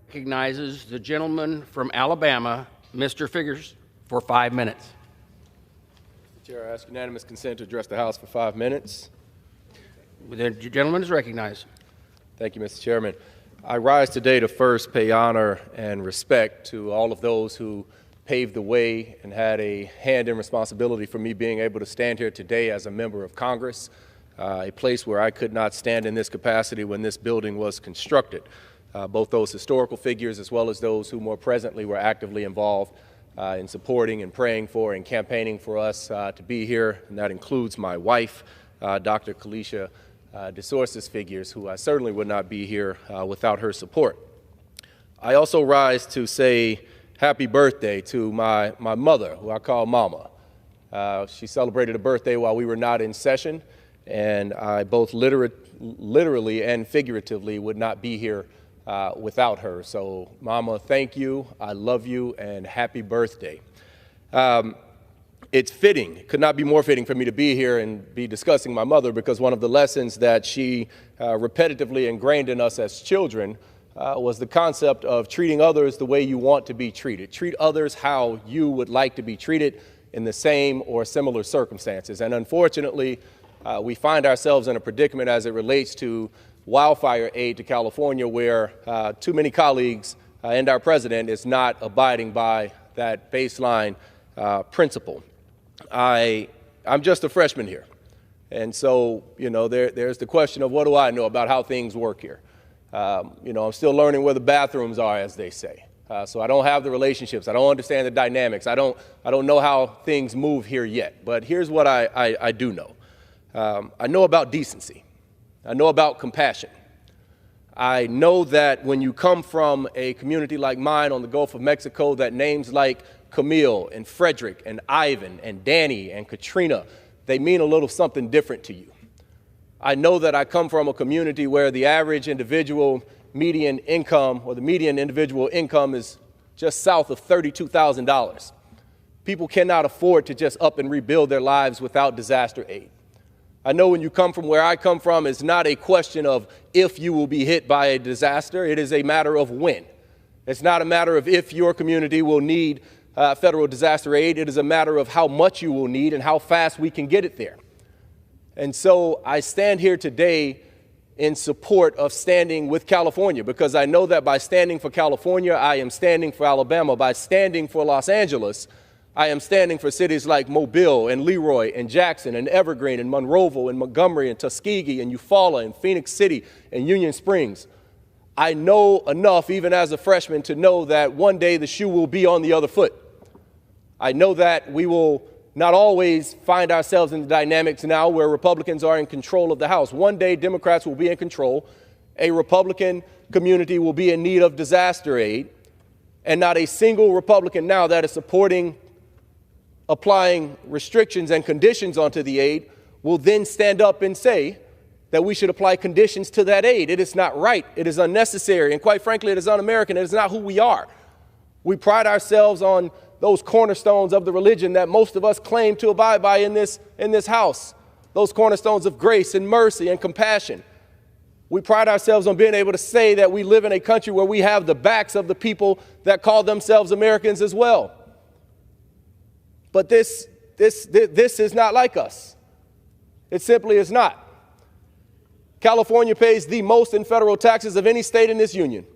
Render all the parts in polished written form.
Recognizes the gentleman from Alabama, Mr. Figures, for 5 minutes. Mr. Chair, I ask unanimous consent to address the House for 5 minutes. The gentleman is recognized. Thank you, Mr. Chairman. I rise today to first pay honor and respect to all of those who paved the way and had a hand in responsibility for me being able to stand here today as a member of Congress, a place where I could not stand in this capacity when this building was constructed. Both those historical figures as well as those who more presently were actively involved in supporting and praying for and campaigning for us to be here, and that includes my wife, Dr. Kalisha DeSources Figures, who I certainly would not be here without her support. I also rise to say happy birthday to my mother, who I call Mama. She celebrated a birthday while we were not in session, and I both literally and figuratively would not be here without her. So, Mama, thank you, I love you, and happy birthday. It's fitting, it could not be more fitting for me to be here and be discussing my mother, because one of the lessons that she repetitively ingrained in us as children was the concept of treating others the way you want to be treated. Treat others how you would like to be treated in the same or similar circumstances. And unfortunately, we find ourselves in a predicament as it relates to wildfire aid to California, where too many colleagues and our president is not abiding by that baseline principle. I'm just a freshman here. And so, there's the question of what do I know about how things work here? I'm still learning where the bathrooms are, as they say. So I don't have the relationships. I don't understand the dynamics. I don't know how things move here yet. But here's what I do know. I know about decency. I know about compassion. I know that when you come from a community like mine on the Gulf of Mexico, that names like Camille and Frederick and Ivan and Danny and Katrina, they mean a little something different to you. I know that I come from a community where the average individual median income, or the median individual income, is just south of $32,000. People cannot afford to just up and rebuild their lives without disaster aid. I know when you come from where I come from, it's not a question of if you will be hit by a disaster. It is a matter of when. It's not a matter of if your community will need federal disaster aid. It is a matter of how much you will need and how fast we can get it there. And so I stand here today in support of standing with California, because I know that by standing for California, I am standing for Alabama. By standing for Los Angeles, I am standing for cities like Mobile and Leroy and Jackson and Evergreen and Monroeville and Montgomery and Tuskegee and Eufaula and Phoenix City and Union Springs. I know enough, even as a freshman, to know that one day the shoe will be on the other foot. I know that we will not always find ourselves in the dynamics now where Republicans are in control of the House. One day Democrats will be in control. A Republican community will be in need of disaster aid, and not a single Republican now that is supporting applying restrictions and conditions onto the aid will then stand up and say that we should apply conditions to that aid. It is not right. It is unnecessary. And quite frankly, it is un-American. It is not who we are. We pride ourselves on those cornerstones of the religion that most of us claim to abide by in this house, those cornerstones of grace and mercy and compassion. We pride ourselves on being able to say that we live in a country where we have the backs of the people that call themselves Americans as well. But this is not like us. It simply is not. California pays the most in federal taxes of any state in this union.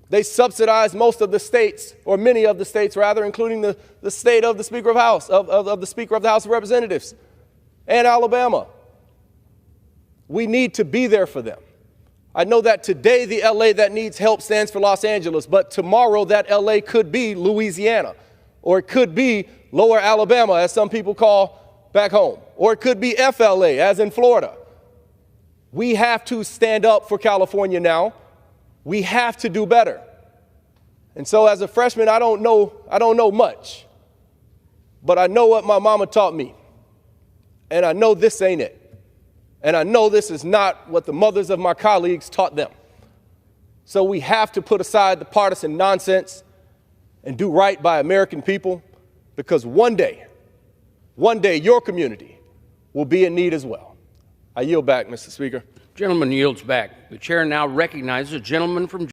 They subsidize most of the states, or many of the states rather, including the state of the Speaker of the Speaker of the House of Representatives and Alabama. We need to be there for them. I know that today the LA that needs help stands for Los Angeles, but tomorrow that LA could be Louisiana, or it could be Lower Alabama, as some people call back home, or it could be FLA, as in Florida. We have to stand up for California now. We have to do better. And so as a freshman, I don't know much, but I know what my mama taught me. And I know this ain't it. And I know this is not what the mothers of my colleagues taught them. So we have to put aside the partisan nonsense and do right by American people, because one day your community will be in need as well. I yield back, Mr. Speaker. Gentleman yields back. The chair now recognizes a gentleman from